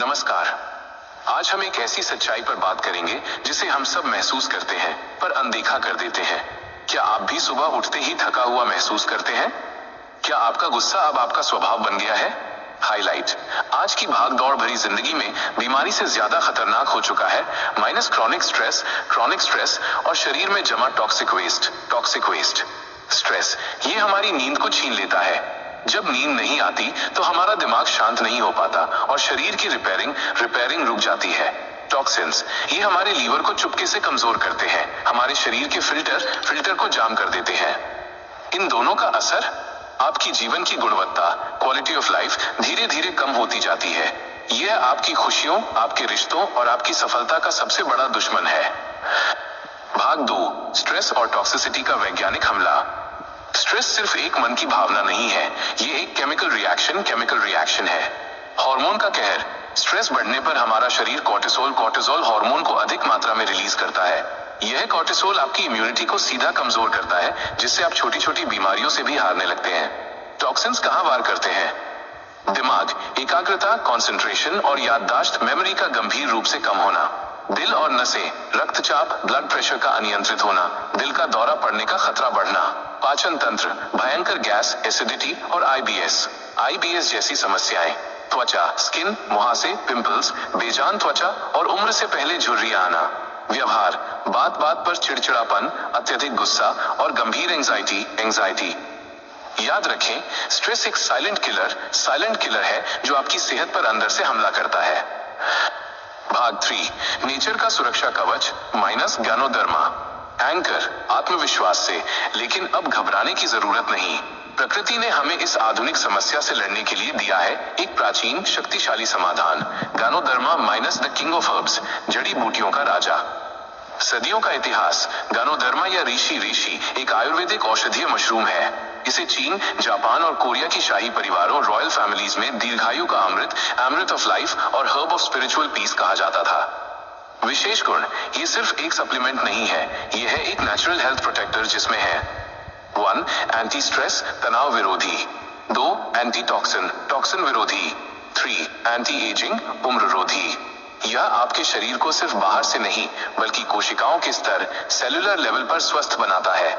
नमस्कार। आज हम एक ऐसी सच्चाई पर बात करेंगे जिसे हम सब महसूस करते हैं पर अनदेखा कर देते हैं। क्या आप भी सुबह उठते ही थका हुआ महसूस करते हैं? क्या आपका गुस्सा अब आपका स्वभाव बन गया है? हाईलाइट: आज की भाग दौड़ भरी जिंदगी में बीमारी से ज्यादा खतरनाक हो चुका है माइनस क्रॉनिक स्ट्रेस और शरीर में जमा टॉक्सिक वेस्ट। स्ट्रेस ये हमारी नींद को छीन लेता है। जब नींद नहीं आती तो हमारा दिमाग शांत नहीं हो पाता और शरीर की रिपेयरिंग रुक जाती है। टॉक्सिन्स ये हमारे लीवर को चुपके से कमजोर करते हैं, हमारे शरीर के फिल्टर को जाम कर देते हैं। इन दोनों का असर आपकी जीवन की गुणवत्ता, क्वालिटी ऑफ लाइफ धीरे धीरे कम होती जाती है। यह आपकी खुशियों, आपके रिश्तों और आपकी सफलता का सबसे बड़ा दुश्मन है। भाग 2: स्ट्रेस और टॉक्सिसिटी का वैज्ञानिक हमला। स्ट्रेस सिर्फ एक मन की भावना नहीं है, ये एक केमिकल रिएक्शन है। हार्मोन का कहर। स्ट्रेस बढ़ने पर हमारा शरीर कॉर्टिसोल हार्मोन को अधिक मात्रा में रिलीज करता है। यह कॉर्टिसोल आपकी इम्यूनिटी को सीधा कमजोर करता है, जिससे आप छोटी छोटी बीमारियों से भी हारने लगते हैं। टॉक्सिन्स कहां वार करते हैं? दिमाग, एकाग्रता, कंसंट्रेशन और याददाश्त, मेमोरी का गंभीर रूप से कम होना। दिल और नसें, रक्तचाप, ब्लड प्रेशर का अनियंत्रित होना, दिल का दौरा पड़ने का खतरा बढ़ना। पाचन तंत्र, भयंकर गैस, एसिडिटी और आईबीएस जैसी समस्याएं। त्वचा, स्किन, मुहासे, पिंपल्स, बेजान त्वचा और उम्र से पहले झुर्रियां आना। व्यवहार, बात बात पर चिड़चिड़ापन, अत्यधिक गुस्सा और गंभीर एंजाइटी। याद रखें, स्ट्रेस एक साइलेंट किलर है जो आपकी सेहत पर अंदर से हमला करता है। भाग 3: नेचर का सुरक्षा कवच माइनस गैनोडर्मा। एंकर: आत्मविश्वास से, लेकिन अब घबराने की जरूरत नहीं। प्रकृति ने हमें इस आधुनिक समस्या से लड़ने के लिए दिया है एक प्राचीन शक्तिशाली समाधान। Ganoderma minus the king of herbs, जड़ी बूटियों का राजा। सदियों का इतिहास। गैनोडर्मा या ऋषि एक आयुर्वेदिक औषधीय मशरूम है। इसे चीन, जापान और कोरिया की शाही परिवारों, रॉयल फैमिलीज में दीर्घायु का अमृत ऑफ लाइफ और हर्ब ऑफ स्पिरिचुअल पीस कहा जाता था। विशेष गुण: ये सिर्फ एक सप्लीमेंट नहीं है, यह है एक नेचुरल हेल्थ प्रोटेक्टर जिसमें है 1. एंटी स्ट्रेस, तनाव विरोधी। 2. एंटी टॉक्सिन विरोधी। 3. एंटी एजिंग, उम्र रोधी। यह आपके शरीर को सिर्फ बाहर से नहीं बल्कि कोशिकाओं के स्तर, सेलुलर लेवल पर स्वस्थ बनाता है।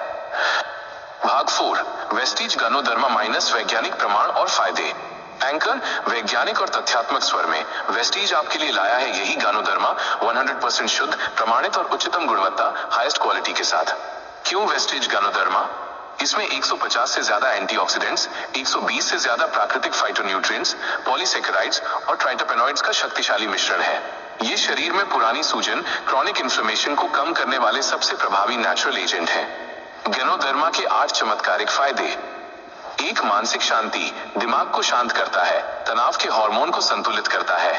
भाग 4: वेस्टीज गैनोडर्मा माइनस वैज्ञानिक प्रमाण और फायदे। एंकर: वैज्ञानिक और तथ्यात्मक स्वर में वेस्टीज आपके लिए लाया है यही गैनोडर्मा 100% शुद्ध, प्रमाणित और उच्चतम गुणवत्ता, हाईएस्ट क्वालिटी के साथ। क्यों वेस्टीज गैनोडर्मा? इसमें 150 से ज्यादा एंटीऑक्सीडेंट्स, 120 से ज्यादा प्राकृतिक फाइटोन्यूट्रिएंट्स, पॉलीसैकेराइड्स और ट्राइटोपेनॉइड्स का शक्तिशाली मिश्रण है। ये शरीर में पुरानी सूजन, क्रॉनिक इन्फ्लेमेशन को कम करने वाले सबसे प्रभावी नेचुरल एजेंट हैं। गैनोडर्मा के 8 चमत्कारिक फायदे। 1. मानसिक शांति, दिमाग को शांत करता है, तनाव के हार्मोन को संतुलित करता है।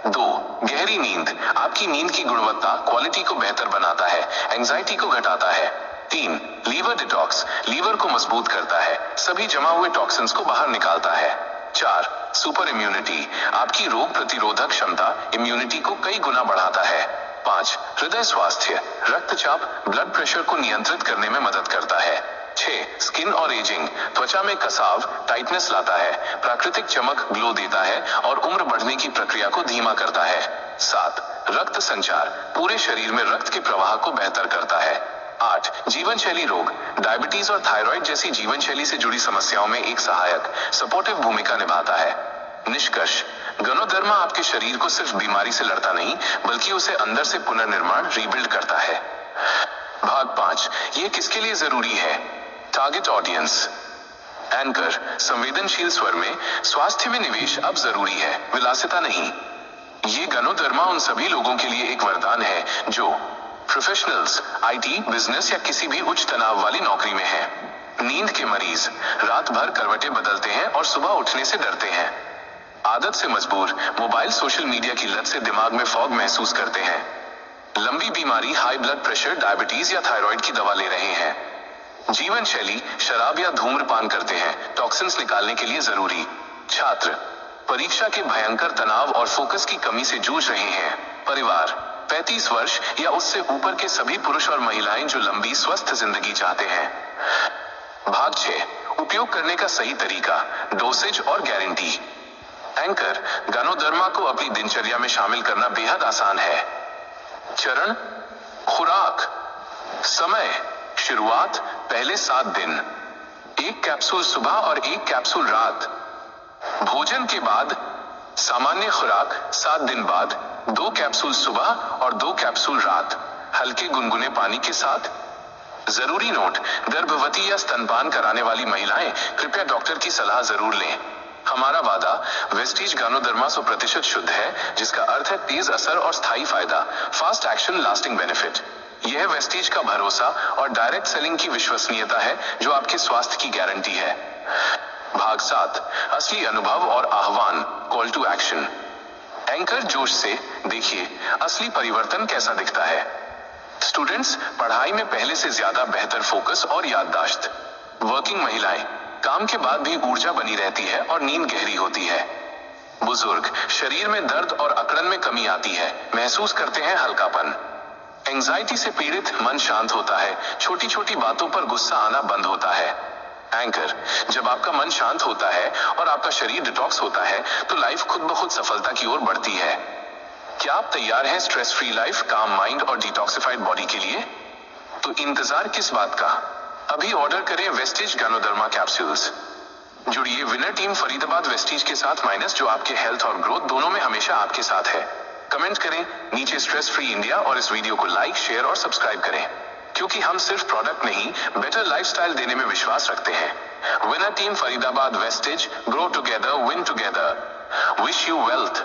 2. गहरी नींद, आपकी नींद की गुणवत्ता, क्वालिटी को बेहतर बनाता है, एंजाइटी को घटाता है। 3. लीवर डिटॉक्स, लीवर को मजबूत करता है, सभी जमा हुए टॉक्सिन्स को बाहर निकालता है। 4. सुपर इम्यूनिटी, आपकी रोग प्रतिरोधक क्षमता, इम्यूनिटी को कई गुना बढ़ाता है। 5. हृदय स्वास्थ्य, रक्तचाप, ब्लड प्रेशर को नियंत्रित करने में मदद करता है। 6. स्किन और एजिंग, त्वचा में कसाव, टाइटनेस लाता है, प्राकृतिक चमक, ग्लो देता है और उम्र बढ़ने की प्रक्रिया को धीमा करता है। 7. रक्त संचार, पूरे शरीर में रक्त के प्रवाह को बेहतर करता है। 8. जीवन शैली रोग, डायबिटीज और थायराइड जैसी जीवन शैली से जुड़ी समस्याओं में एक सहायक, सपोर्टिव भूमिका निभाता है। निष्कर्ष: गैनोडर्मा आपके शरीर को सिर्फ बीमारी से लड़ता नहीं बल्कि उसे अंदर से पुनर्निर्माण, रीबिल्ड करता है। भाग 5: ये किसके लिए जरूरी है? Target audience. एंकर: संवेदनशील स्वर में, स्वास्थ्य में निवेश अब जरूरी है, विलासिता नहीं। ये गैनोडर्मा उन सभी लोगों के लिए एक वरदान है जो प्रोफेशनल्स, आईटी, बिजनेस या किसी भी उच्च तनाव वाली नौकरी में हैं। नींद के मरीज, रात भर करवटें बदलते हैं और सुबह उठने से डरते हैं। आदत से मजबूर, मोबाइल, सोशल मीडिया की लत से दिमाग में फॉग महसूस करते हैं। लंबी बीमारी, हाई ब्लड प्रेशर, डायबिटीज या थायराइड की दवा ले रहे हैं। जीवन शैली, शराब या धूम्रपान करते हैं, टॉक्सिन्स निकालने के लिए जरूरी। छात्र, परीक्षा के भयंकर तनाव और फोकस की कमी से जूझ रहे हैं। परिवार, 35 वर्ष या उससे ऊपर के सभी पुरुष और महिलाएं जो लंबी स्वस्थ जिंदगी चाहते हैं। भाग 6: उपयोग करने का सही तरीका, डोसेज और गारंटी। एंकर, गानोडर्मा को अपनी दिनचर्या में शामिल करना बेहद आसान है। चरण, खुराक, समय, शुरुआत पहले 7 दिन, 1 कैप्सूल सुबह और 1 कैप्सूल रात। भोजन के बाद सामान्य खुराक, 7 दिन बाद 2 कैप्सूल सुबह और 2 कैप्सूल रात, हल्के गुनगुने पानी के साथ। जरूरी नोट, गर्भवती या स्तनपान कराने वाली महिलाएं कृपया डॉक्टर की सलाह जरूर लें। हमारा वादा, वेस्टीज गानोडर्मा 100% शुद्ध है, जिसका अर्थ है तेज असर और स्थायी फायदा, फास्ट एक्शन, लास्टिंग बेनिफिट। यह वेस्टीज का भरोसा और डायरेक्ट सेलिंग की विश्वसनीयता है जो आपके स्वास्थ्य की गारंटी है। भाग 7, असली अनुभव और आह्वान, कॉल टू एक्शन। एंकर जोश से देखिए असली परिवर्तन कैसा दिखता है। स्टूडेंट्स, पढ़ाई में पहले से ज्यादा बेहतर फोकस और याददाश्त। वर्किंग महिलाएं, काम के बाद भी ऊर्जा बनी रहती है और नींद गहरी होती है। बुजुर्ग, शरीर में दर्द और अकड़न में कमी आती है, महसूस करते हैं हल्कापन। एंजाइटी से पीड़ित, मन शांत होता है, छोटी छोटी बातों पर गुस्सा आना बंद होता है। एंकर, जब आपका मन शांत होता है और आपका शरीर डिटॉक्स होता है तो लाइफ खुद ब खुद सफलता की ओर बढ़ती है। क्या आप तैयार हैं स्ट्रेस फ्री लाइफ, काम माइंड और डिटॉक्सिफाइड बॉडी के लिए? तो इंतजार किस बात का? अभी ऑर्डर करें वेस्टीज गानोडर्मा कैप्सूल्स। जुड़िए विनर टीम फरीदाबाद वेस्टीज के साथ माइनस, जो आपके हेल्थ और ग्रोथ दोनों में हमेशा आपके साथ है। कमेंट करें नीचे स्ट्रेस फ्री इंडिया और इस वीडियो को लाइक, शेयर और सब्सक्राइब करें, क्योंकि हम सिर्फ प्रोडक्ट नहीं, बेटर लाइफस्टाइल देने में विश्वास रखते हैं। Winner team Faridabad wastage, grow together, win together. Wish you wealth.